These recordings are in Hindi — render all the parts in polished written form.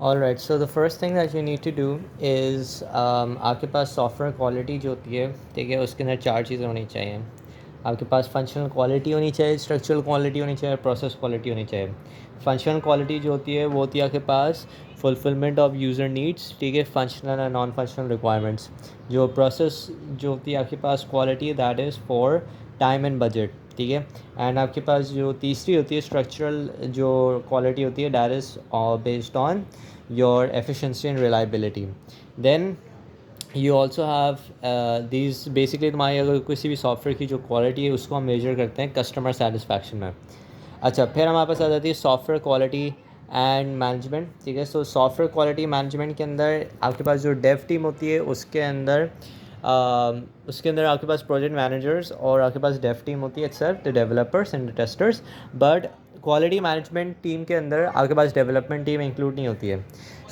All right, so the first thing that you need to do is आपके पास सॉफ्टवेयर क्वालिटी जो होती है, ठीक है, उसके अंदर चार चीज़ें होनी चाहिए। आपके पास फंक्शनल क्वालिटी होनी चाहिए, स्ट्रक्चरल क्वालिटी होनी चाहिए, प्रोसेस क्वालिटी होनी चाहिए। फंक्शनल क्वालिटी जो होती है वो होती है आपके पास फुलफिलमेंट ऑफ यूज़र नीड्स, ठीक है, functional and non functional requirements. जो प्रोसेस जो होती है आपके पास quality, that is for time and budget, ठीक है। एंड आपके पास जो तीसरी होती है स्ट्रक्चरल जो क्वालिटी होती है, that is based on your efficiency and reliability. Then you also have these, basically तुम्हारी अगर किसी भी सॉफ्टवेयर की जो क्वालिटी है उसको हम मेजर करते हैं कस्टमर सेटिस्फैक्शन में। अच्छा, फिर हमारे पास आ जाती है सॉफ्टवेयर क्वालिटी एंड मैनेजमेंट, ठीक है। सो सॉफ्टवेयर क्वालिटी मैनेजमेंट के अंदर आपके पास जो डेव टीम होती है उसके अंदर आपके पास प्रोजेक्ट मैनेजर्स और आपके पास डेव टीम होती है, itself the developers and the testers. But quality management team के अंदर आपके पास डेवलपमेंट टीम इंक्लूड नहीं होती है।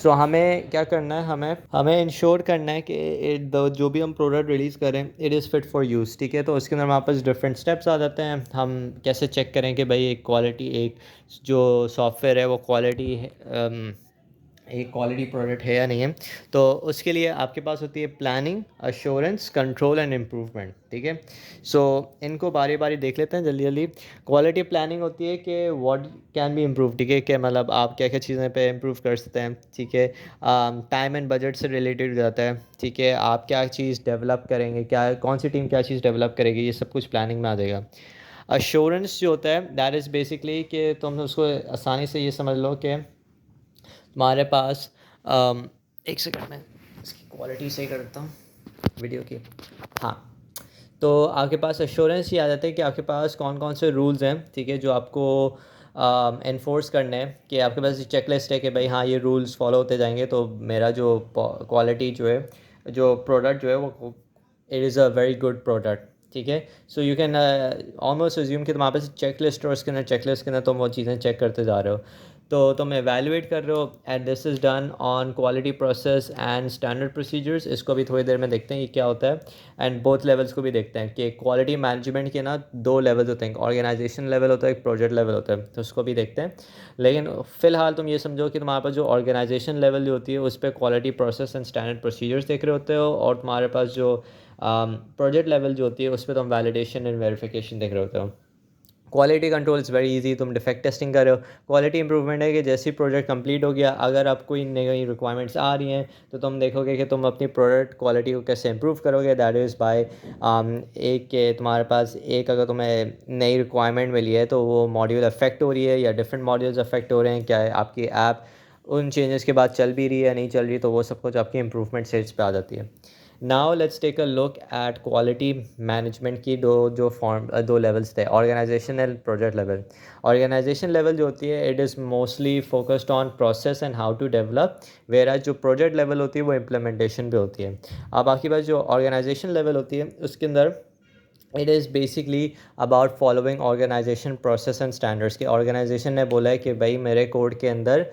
सो हमें क्या करना है, हमें हमें इंश्योर करना है कि जो भी हम प्रोडक्ट रिलीज़ करें it is fit for use, ठीक है। तो उसके अंदर हमारे पास डिफरेंट स्टेप्स आ जाते हैं। हम कैसे चेक करें कि भाई एक क्वालिटी, एक जो सॉफ्टवेयर है वो क्वालिटी एक क्वालिटी प्रोडक्ट है या नहीं है। तो उसके लिए आपके पास होती है planning, assurance, control and improvement, ठीक है। सो इनको बारी बारी देख लेते हैं जल्दी जल्दी। क्वालिटी प्लानिंग होती है कि व्हाट कैन बी इम्प्रूव, ठीक है, कि मतलब आप क्या क्या चीज़ें पे इम्प्रूव कर सकते हैं, ठीक है। टाइम एंड बजट से रिलेटेड हो जाता है, ठीक है। आप क्या चीज़ डेवलप करेंगे, क्या कौन सी टीम क्या चीज़ डेवलप करेगी, ये सब कुछ प्लानिंग में आ जाएगा। अश्योरेंस जो होता है दैट इज़ बेसिकली कि तुम उसको आसानी से ये समझ लो कि तुम्हारे पास एक सेकंड में इसकी क्वालिटी सही कर देता हूँ वीडियो की। हाँ, तो आपके पास एश्योरेंस ये आ जाता है कि आपके पास कौन कौन से रूल्स हैं, ठीक है, जो आपको इन्फोर्स करने हैं। कि आपके पास चेक लिस्ट है कि भाई हाँ ये रूल्स फॉलो होते जाएंगे तो मेरा जो क्वालिटी जो है, जो प्रोडक्ट जो है वो it is a very good product, ठीक है। So you can almost assume कि तुम्हारे पास चेक लिस्ट और उसके अंदर चेक लिस्ट के अंदर तुम वो चीज़ें चेक करते जा रहे हो। तो तुम एवेलुएट कर रहे हो and this is done on quality process and standard procedures. इसको भी थोड़ी देर में देखते हैं ये क्या होता है। एंड बोथ लेवल्स को भी देखते हैं कि क्वालिटी मैनेजमेंट के ना दो लेवल्स होते हैं, ऑर्गेनाइजेशन लेवल होता है, एक प्रोजेक्ट लेवल होता है, तो उसको भी देखते हैं। लेकिन फ़िलहाल तुम ये समझो कि तुम्हारे पास जो ऑर्गेनाइजेशन लेवल जो होती है उस पर quality process and standard procedures देख रहे होते हो, और तुम्हारे पास जो प्रोजेक्ट लेवल जो होती है उस पर तुम वैलिडेशन एंड वेरिफिकेशन देख रहे होते हो। Quality control is very easy, तुम डिफेक्ट टेस्टिंग कर रहे हो। क्वालिटी इंप्रूवमेंट है कि जैसे ही प्रोजेक्ट कंप्लीट हो गया, अगर आप कोई नई रिक्वायरमेंट्स आ रही हैं तो तुम देखोगे कि तुम अपनी प्रोडक्ट क्वालिटी को कैसे इंप्रूव करोगे। दैट इज़ बाय एक के तुम्हारे पास एक अगर तुम्हें नई रिक्वायरमेंट मिली है तो वो मॉड्यूल अफेक्ट हो रही है या डिफरेंट मॉड्यूल्स अफेक्ट हो रहे हैं, क्या है आपकी ऐप उन चेंजेस के बाद चल भी रही है या नहीं चल रही, तो वो सब कुछ आपकी इंप्रूवमेंट स्टेज पे आ जाती है। Now let's take a look at quality management की दो लेवल्स थे, organization and project level. Organization level जो होती है it is mostly focused on process and how to develop, whereas जो प्रोजेक्ट लेवल होती है वो इम्प्लीमेंटेशन पे होती है। अब आपके पास जो ऑर्गेनाइजेशन लेवल होती है उसके अंदर it is basically about following organization process and standards. के ऑर्गेनाइजेशन ने बोला है कि भाई मेरे कोड के अंदर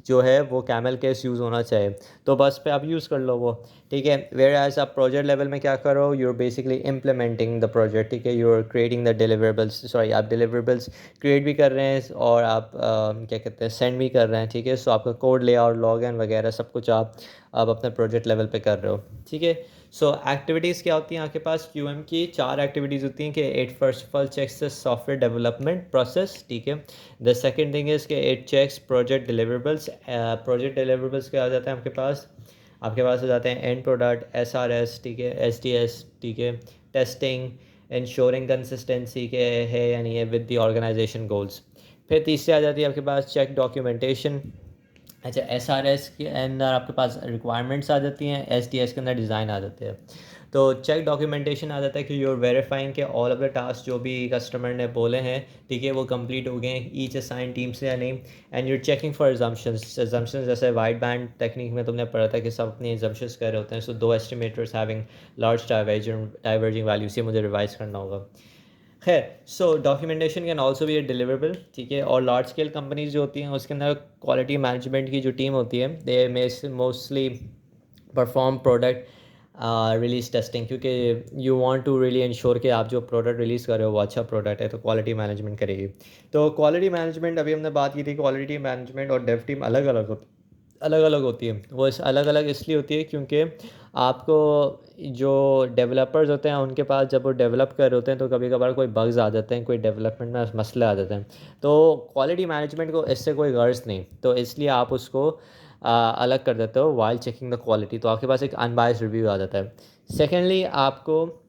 जो है वो कैमल केस यूज़ होना चाहिए, तो बस पे आप यूज़ कर लो वो, ठीक है। वेयर एज आप प्रोजेक्ट लेवल में क्या करो, you are basically implementing the project, ठीक है, you are creating the deliverables, sorry आप डिलीवरेबल्स क्रिएट भी कर रहे हैं और आप क्या कहते हैं सेंड भी कर रहे हैं, ठीक है। सो आपका कोड लेआउट, लॉगिन वगैरह सब कुछ आप अपने प्रोजेक्ट लेवल पे कर रहे हो, ठीक है। सो एक्टिविटीज़ क्या होती हैं आपके पास, क्यूएम की चार एक्टिविटीज़ होती हैं कि it first of all checks the software development process, ठीक है। द सेकंड थिंग इज़ कि it checks project deliverables. Project deliverables क्या आ जाता है आपके पास हो जाते हैं एंड प्रोडक्ट, एसआरएस, ठीक है, एसडीएस, ठीक है, टेस्टिंग, इंश्योरिंग कंसिस्टेंसी के है या नहीं है विद द ऑर्गेनाइजेशन गोल्स। फिर तीसरी आ जाती है आपके पास चेक डॉक्यूमेंटेशन। अच्छा, एसआरएस के अंदर आपके पास रिक्वायरमेंट्स आ जाती हैं, एसडीएस के अंदर डिज़ाइन आ जाते हैं। तो चेक डॉक्यूमेंटेशन आ जाता है कि यू आर वेरीफाइंग के ऑल ऑफ द टास्क जो भी कस्टमर ने बोले हैं, ठीक है, वो कंप्लीट हो गए ईच असाइन टीम से या नहीं। And you're checking for assumptions जैसे वाइट बैंड टेक्निक में तुमने पढ़ा था कि सब अपनी एजम्पशंस कर रहे होते हैं। सो दो estimators having large diverging values, ये मुझे रिवाइज करना होगा। खैर, so documentation can also be a deliverable, ठीक है। और लार्ज स्केल कंपनीज जो होती हैं उसके अंदर क्वालिटी मैनेजमेंट की जो टीम होती है they mostly perform product release testing, क्योंकि you want to really ensure कि आप जो प्रोडक्ट रिलीज़ कर रहे हो वो अच्छा प्रोडक्ट है, तो क्वालिटी मैनेजमेंट करेगी। तो क्वालिटी मैनेजमेंट अभी हमने बात की थी, क्वालिटी मैनेजमेंट और डेव टीम अलग अलग होती अलग अलग होती है। वो अलग अलग इसलिए होती है क्योंकि आपको जो डेवलपर्स होते हैं उनके पास जब वो डेवलप कर रहे होते हैं तो कभी कभार कोई बग्स आ जाते हैं, कोई डेवलपमेंट में मसले आ जाते हैं। तो क्वालिटी मैनेजमेंट को इससे कोई गर्ज नहीं, तो इसलिए आप उसको अलग कर देते हो वाइल चेकिंग द क्वालिटी, तो आपके पास एक अनबायस्ड रिव्यू आ जाता है। सेकेंडली, आपको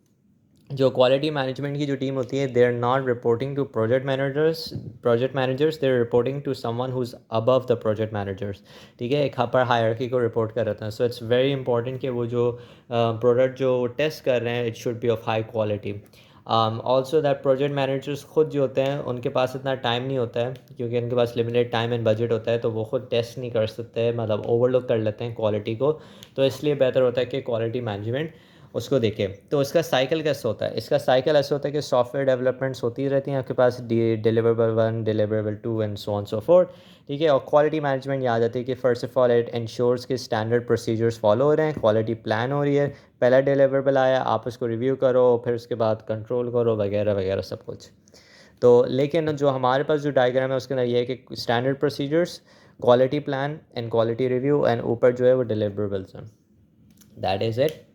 जो क्वालिटी मैनेजमेंट की जो टीम होती है, they are not reporting to project managers, they are reporting to someone who is above the project managers. ठीक है, एक अपर हायरार्की को रिपोर्ट कर रहे हैं। सो इट्स वेरी इंपॉर्टेंट कि वो जो प्रोडक्ट जो टेस्ट कर रहे हैं it should be of high quality. Also that project managers खुद जो होते हैं उनके पास इतना टाइम नहीं होता है, क्योंकि उनके पास लिमिटेड टाइम एंड बजट होता है, तो वो खुद टेस्ट नहीं कर सकते, मतलब ओवरलुक कर लेते हैं क्वालिटी को। तो इसलिए बेहतर होता है कि क्वालिटी मैनेजमेंट उसको देखें। तो इसका साइकिल कैसे होता है? इसका साइकिल ऐसे होता है कि सॉफ्टवेयर डेवलपमेंट्स होती रहती हैं आपके पास, deliverable 1, deliverable 2 and so on so forth. ठीक है, और क्वालिटी मैनेजमेंट यहाँ आ जाती है कि first of all it ensures कि स्टैंडर्ड प्रोसीजर्स फॉलो हो रहे हैं, क्वालिटी प्लान हो रही है, पहला डिलीवरेबल आया आप उसको रिव्यू करो, फिर उसके बाद कंट्रोल करो, वगैरह वगैरह सब कुछ। तो लेकिन जो हमारे पास जो डायग्राम है उसके अंदर ये है कि standard procedures, quality plan and quality review, and ऊपर जो है वो डिलीवरेबल्स हैं। That is it.